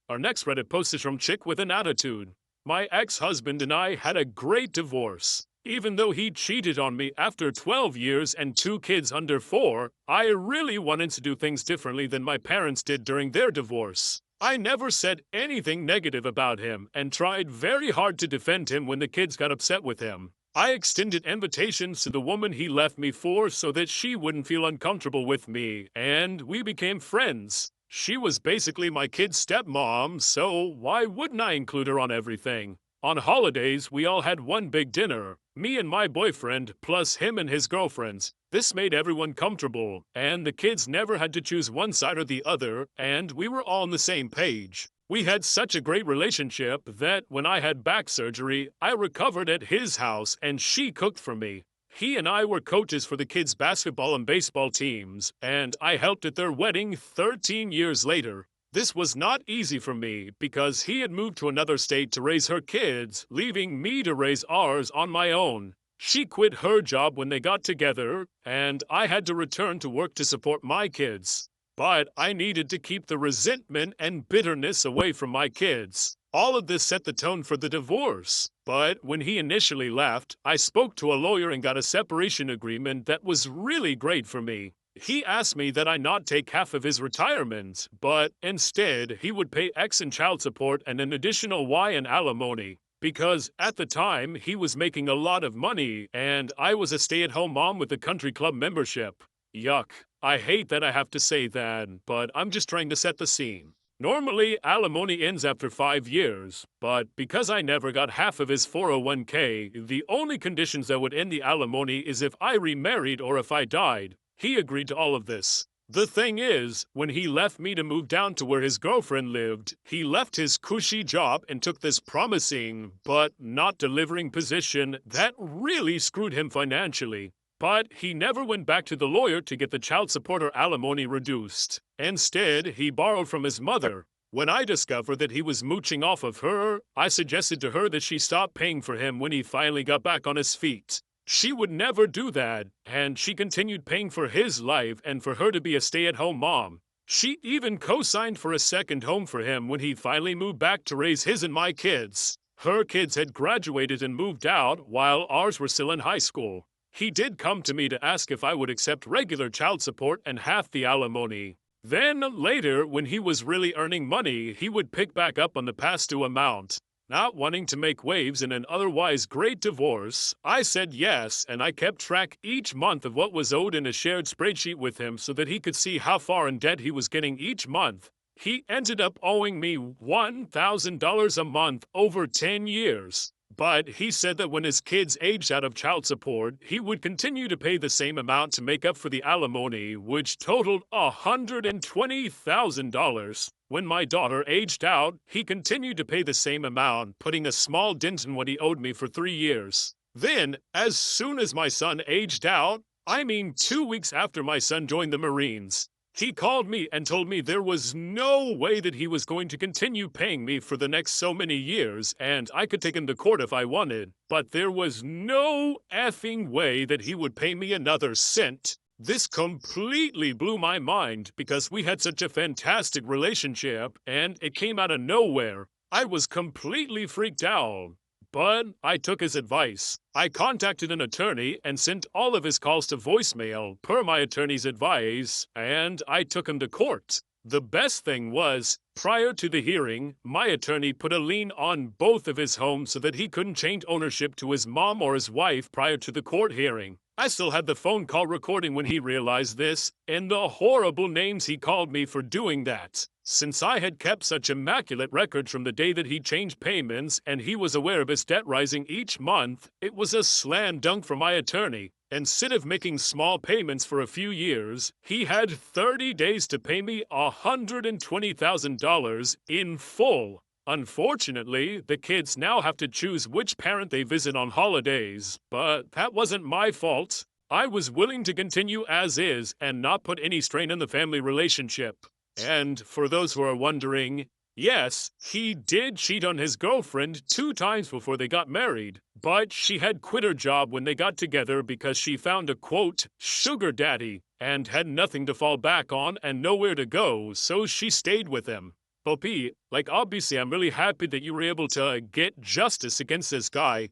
Our next Reddit post is from Chick with an Attitude. My ex-husband and I had a great divorce. Even though he cheated on me after 12 years and 2 kids under 4, I really wanted to do things differently than my parents did during their divorce. I never said anything negative about him and tried very hard to defend him when the kids got upset with him. I extended invitations to the woman he left me for so that she wouldn't feel uncomfortable with me, and we became friends. She was basically my kid's stepmom, so why wouldn't I include her on everything? On holidays, we all had one big dinner, me and my boyfriend, plus him and his girlfriends. This made everyone comfortable, and the kids never had to choose one side or the other, and we were all on the same page. We had such a great relationship that when I had back surgery, I recovered at his house and she cooked for me. He and I were coaches for the kids' basketball and baseball teams, and I helped at their wedding 13 years later. This was not easy for me because he had moved to another state to raise her kids, leaving me to raise ours on my own. She quit her job when they got together, and I had to return to work to support my kids. But I needed to keep the resentment and bitterness away from my kids. All of this set the tone for the divorce. But when he initially left, I spoke to a lawyer and got a separation agreement that was really great for me. He asked me that I not take half of his retirement, but instead he would pay X in child support and an additional Y in alimony. Because at the time he was making a lot of money and I was a stay-at-home mom with a country club membership. Yuck. I hate that I have to say that, but I'm just trying to set the scene. Normally, alimony ends after 5 years, but because I never got half of his 401k, the only conditions that would end the alimony is if I remarried or if I died. He agreed to all of this. The thing is, when he left me to move down to where his girlfriend lived, he left his cushy job and took this promising, but not delivering position that really screwed him financially. But he never went back to the lawyer to get the child support or alimony reduced. Instead, he borrowed from his mother. When I discovered that he was mooching off of her, I suggested to her that she stop paying for him when he finally got back on his feet. She would never do that, and she continued paying for his life and for her to be a stay-at-home mom. She even co-signed for a second home for him when he finally moved back to raise his and my kids. Her kids had graduated and moved out, while ours were still in high school. He did come to me to ask if I would accept regular child support and half the alimony. Then, later, when he was really earning money, he would pick back up on the past due amount. Not wanting to make waves in an otherwise great divorce, I said yes, and I kept track each month of what was owed in a shared spreadsheet with him so that he could see how far in debt he was getting each month. He ended up owing me $1,000 a month over 10 years. But he said that when his kids aged out of child support, he would continue to pay the same amount to make up for the alimony, which totaled $120,000. When my daughter aged out, he continued to pay the same amount, putting a small dent in what he owed me for 3 years. Then, as soon as my son aged out, 2 weeks after my son joined the Marines, he called me and told me there was no way that he was going to continue paying me for the next so many years, and I could take him to court if I wanted, but there was no effing way that he would pay me another cent. This completely blew my mind because we had such a fantastic relationship, and it came out of nowhere. I was completely freaked out. But I took his advice. I contacted an attorney and sent all of his calls to voicemail, per my attorney's advice, and I took him to court. The best thing was, prior to the hearing, my attorney put a lien on both of his homes so that he couldn't change ownership to his mom or his wife prior to the court hearing. I still had the phone call recording when he realized this, and the horrible names he called me for doing that. Since I had kept such immaculate records from the day that he changed payments and he was aware of his debt rising each month, it was a slam dunk for my attorney. Instead of making small payments for a few years, he had 30 days to pay me $120,000 in full. Unfortunately, the kids now have to choose which parent they visit on holidays, but that wasn't my fault. I was willing to continue as is and not put any strain on the family relationship. And for those who are wondering, yes, he did cheat on his girlfriend 2 times before they got married, but she had quit her job when they got together because she found a, quote, sugar daddy, and had nothing to fall back on and nowhere to go, so she stayed with him. OP, like obviously I'm really happy that you were able to get justice against this guy,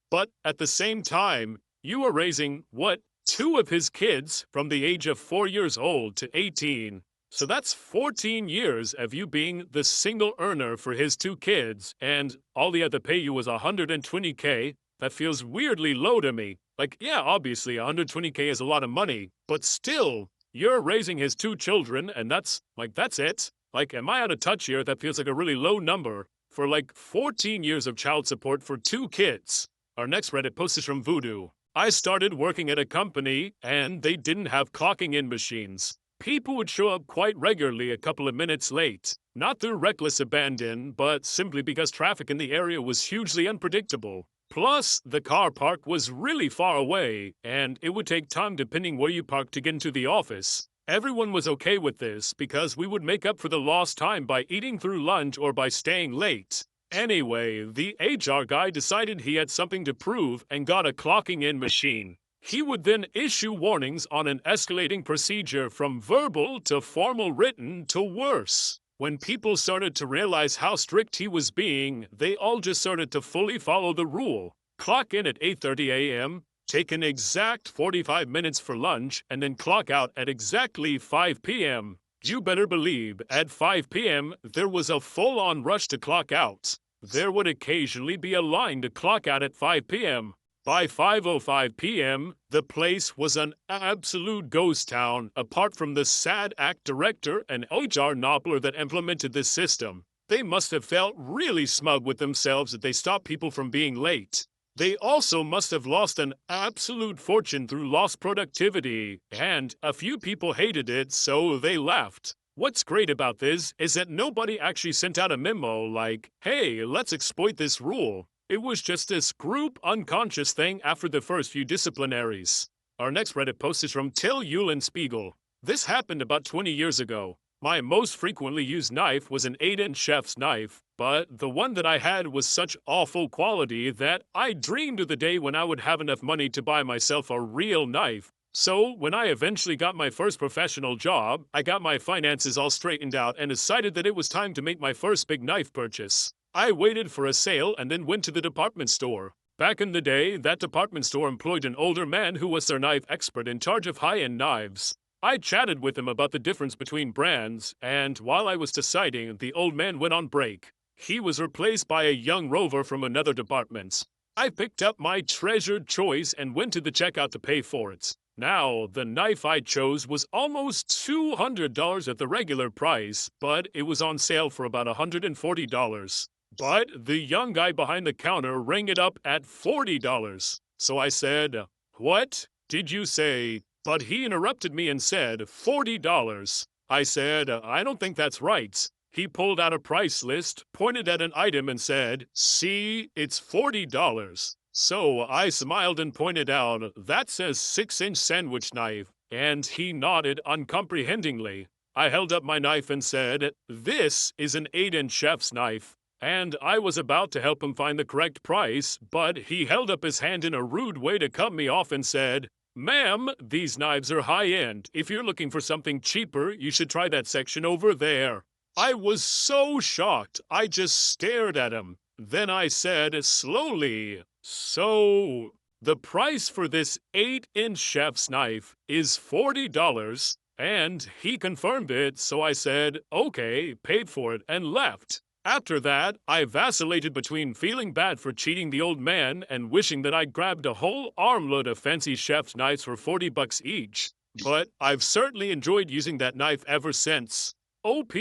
but at the same time, you were raising, what, two of his kids from the age of 4 years old to 18. So that's 14 years of you being the single earner for his two kids, and all he had to pay you was 120K. That feels weirdly low to me. Like, yeah, obviously 120K is a lot of money, but still, you're raising his two children, and that's it. Like, am I out of touch here? That feels like a really low number for like 14 years of child support for two kids. Our next Reddit post is from Voodoo. I started working at a company, and they didn't have clocking in machines. People would show up quite regularly a couple of minutes late, not through reckless abandon, but simply because traffic in the area was hugely unpredictable. Plus, the car park was really far away, and it would take time depending where you parked to get into the office. Everyone was okay with this because we would make up for the lost time by eating through lunch or by staying late. Anyway, the HR guy decided he had something to prove and got a clocking in machine. He would then issue warnings on an escalating procedure from verbal to formal written to worse. When people started to realize how strict he was being, they all just started to fully follow the rule. Clock in at 8:30 a.m., take an exact 45 minutes for lunch, and then clock out at exactly 5 p.m. You better believe, at 5 p.m., there was a full-on rush to clock out. There would occasionally be a line to clock out at 5 p.m. By 5:05 p.m., the place was an absolute ghost town, apart from the sad act director and HR knobbler that implemented this system. They must have felt really smug with themselves that they stopped people from being late. They also must have lost an absolute fortune through lost productivity, and a few people hated it, so they left. What's great about this is that nobody actually sent out a memo like, hey, let's exploit this rule. It was just this group unconscious thing after the first few disciplinaries. Our next Reddit post is from Till Eulenspiegel. This happened about 20 years ago. My most frequently used knife was an 8-inch chef's knife, but the one that I had was such awful quality that I dreamed of the day when I would have enough money to buy myself a real knife. So, when I eventually got my first professional job, I got my finances all straightened out and decided that it was time to make my first big knife purchase. I waited for a sale and then went to the department store. Back in the day, that department store employed an older man who was their knife expert in charge of high-end knives. I chatted with him about the difference between brands, and while I was deciding, the old man went on break. He was replaced by a young rover from another department. I picked up my treasured choice and went to the checkout to pay for it. Now, the knife I chose was almost $200 at the regular price, but it was on sale for about $140. But the young guy behind the counter rang it up at $40. So I said, "What did you say?" But he interrupted me and said, $40. I said, "I don't think that's right." He pulled out a price list, pointed at an item and said, "See, it's $40. So I smiled and pointed out, "That says 6-inch sandwich knife." And he nodded uncomprehendingly. I held up my knife and said, "This is an 8-inch chef's knife." And I was about to help him find the correct price, but he held up his hand in a rude way to cut me off and said, "Ma'am, these knives are high-end. If you're looking for something cheaper, you should try that section over there." I was so shocked, I just stared at him. Then I said slowly, "So, the price for this 8-inch chef's knife is $40, and he confirmed it, so I said, "Okay," paid for it, and left. After that, I vacillated between feeling bad for cheating the old man and wishing that I'd grabbed a whole armload of fancy chef's knives for $40 each. But I've certainly enjoyed using that knife ever since. OP,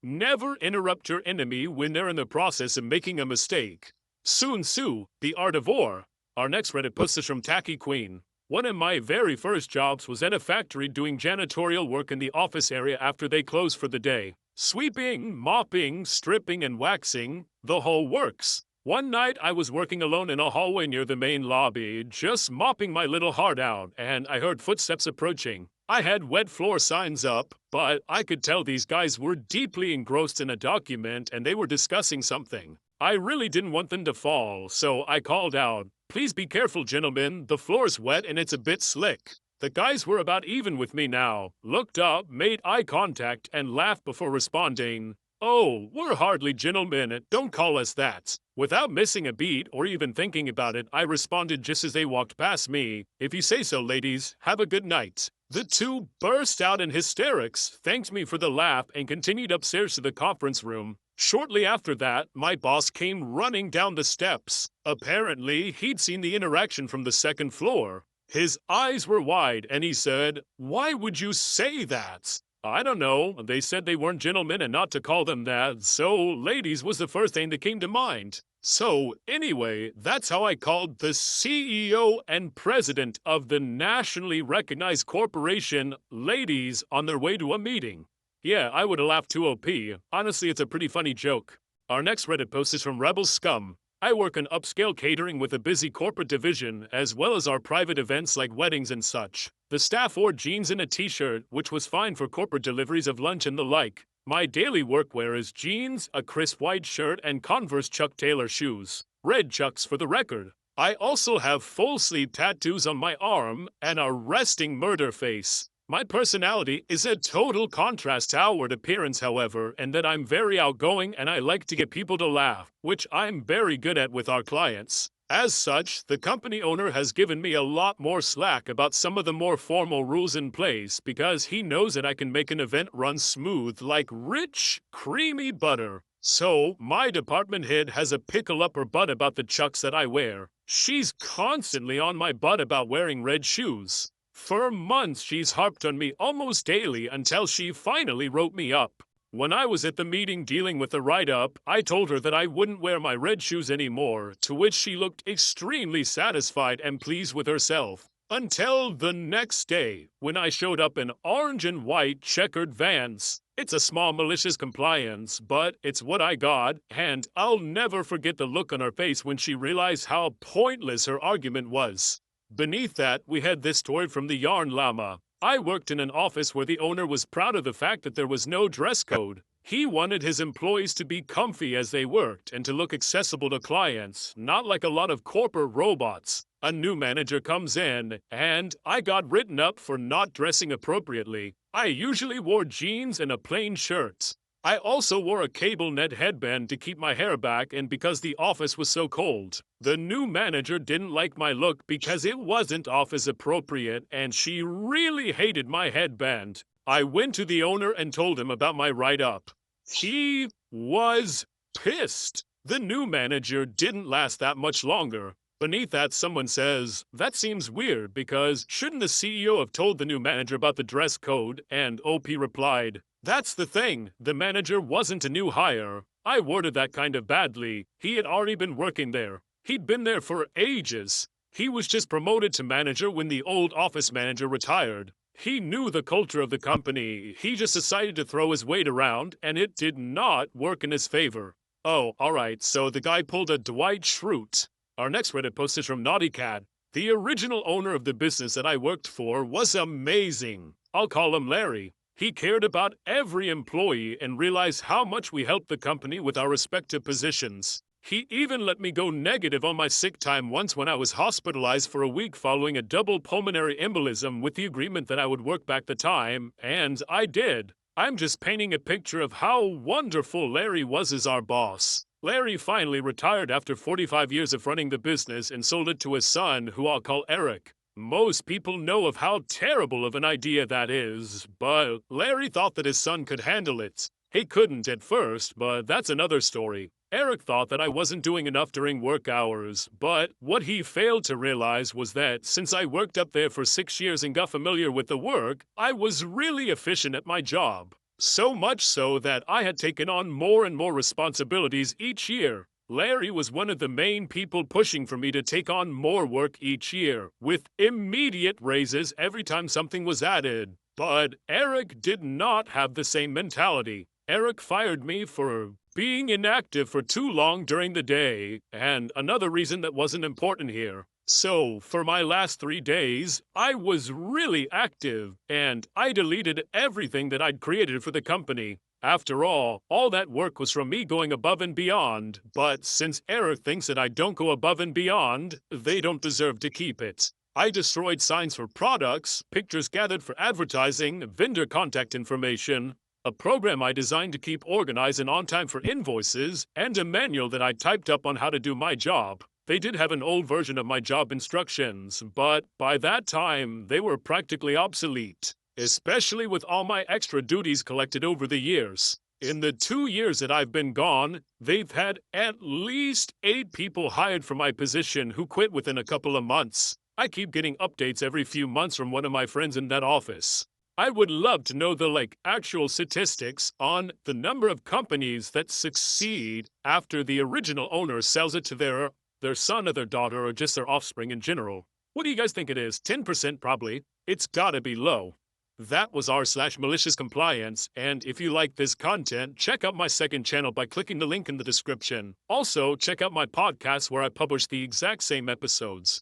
never interrupt your enemy when they're in the process of making a mistake. Sun Tzu, The Art of War. Our next Reddit post is from Tacky Queen. One of my very first jobs was at a factory doing janitorial work in the office area after they closed for the day. Sweeping, mopping, stripping, and waxing, the whole works. One night I was working alone in a hallway near the main lobby, just mopping my little heart out, and I heard footsteps approaching. I had wet floor signs up, but I could tell these guys were deeply engrossed in a document and they were discussing something. I really didn't want them to fall, so I called out, "Please be careful, gentlemen, the floor's wet and it's a bit slick." The guys were about even with me now, looked up, made eye contact, and laughed before responding, "Oh, we're hardly gentlemen, don't call us that." Without missing a beat or even thinking about it, I responded just as they walked past me, "If you say so, ladies, have a good night." The two burst out in hysterics, thanked me for the laugh, and continued upstairs to the conference room. Shortly after that, my boss came running down the steps. Apparently, he'd seen the interaction from the second floor. His eyes were wide, and he said, "Why would you say that?" "I don't know. They said they weren't gentlemen and not to call them that, so ladies was the first thing that came to mind." So, anyway, that's how I called the CEO and president of the nationally recognized corporation ladies on their way to a meeting. Yeah, I would have laughed too, OP. Honestly, it's a pretty funny joke. Our next Reddit post is from Rebel Scum. I work in upscale catering with a busy corporate division, as well as our private events like weddings and such. The staff wore jeans and a t-shirt, which was fine for corporate deliveries of lunch and the like. My daily workwear is jeans, a crisp white shirt, and Converse Chuck Taylor shoes. Red Chucks for the record. I also have full-sleeve tattoos on my arm and a resting murder face. My personality is a total contrast to outward appearance, however, and that I'm very outgoing and I like to get people to laugh, which I'm very good at with our clients. As such, the company owner has given me a lot more slack about some of the more formal rules in place because he knows that I can make an event run smooth like rich, creamy butter. So, my department head has a pickle up her butt about the chucks that I wear. She's constantly on my butt about wearing red shoes. For months, she's harped on me almost daily until she finally wrote me up. When I was at the meeting dealing with the write-up, I told her that I wouldn't wear my red shoes anymore, to which she looked extremely satisfied and pleased with herself. Until the next day, when I showed up in orange and white checkered Vans. It's a small malicious compliance, but it's what I got, and I'll never forget the look on her face when she realized how pointless her argument was. Beneath that, we had this story from the Yarn Llama. I worked in an office where the owner was proud of the fact that there was no dress code. He wanted his employees to be comfy as they worked and to look accessible to clients, not like a lot of corporate robots. A new manager comes in, and I got written up for not dressing appropriately. I usually wore jeans and a plain shirt. I also wore a cable net headband to keep my hair back and because the office was so cold. The new manager didn't like my look because it wasn't office appropriate and she really hated my headband. I went to the owner and told him about my write-up. He was pissed. The new manager didn't last that much longer. Beneath that, someone says, "That seems weird because shouldn't the CEO have told the new manager about the dress code?" And OP replied, "That's the thing. The manager wasn't a new hire. I worded that kind of badly. He had already been working there. He'd been there for ages. He was just promoted to manager when the old office manager retired. He knew the culture of the company. He just decided to throw his weight around, and it did not work in his favor." Oh, alright, so the guy pulled a Dwight Schrute. Our next Reddit post is from Naughty Cat. The original owner of the business that I worked for was amazing. I'll call him Larry. He cared about every employee and realized how much we helped the company with our respective positions. He even let me go negative on my sick time once when I was hospitalized for a week following a double pulmonary embolism with the agreement that I would work back the time, and I did. I'm just painting a picture of how wonderful Larry was as our boss. Larry finally retired after 45 years of running the business and sold it to his son, who I'll call Eric. Most people know of how terrible of an idea that is, but Larry thought that his son could handle it. He couldn't at first, but that's another story. Eric thought that I wasn't doing enough during work hours, but what he failed to realize was that since I worked up there for 6 years and got familiar with the work, I was really efficient at my job. So much so that I had taken on more and more responsibilities each year. Larry was one of the main people pushing for me to take on more work each year, with immediate raises every time something was added. But Eric did not have the same mentality. Eric fired me for being inactive for too long during the day, and another reason that wasn't important here. So, for my last 3 days, I was really active, and I deleted everything that I'd created for the company. After all that work was from me going above and beyond, but since Eric thinks that I don't go above and beyond, they don't deserve to keep it. I destroyed signs for products, pictures gathered for advertising, vendor contact information. a program I designed to keep organized and on time for invoices, and a manual that I typed up on how to do my job. They did have an old version of my job instructions, but by that time, they were practically obsolete, especially with all my extra duties collected over the years. In the 2 years that I've been gone, they've had at least 8 people hired for my position who quit within a couple of months. I keep getting updates every few months from one of my friends in that office. I would love to know the actual statistics on the number of companies that succeed after the original owner sells it to their son or their daughter or just their offspring in general. What do you guys think it is? 10% probably. It's gotta be low. That was r/malicious compliance, and if you like this content, check out my second channel by clicking the link in the description. Also, check out my podcast where I publish the exact same episodes.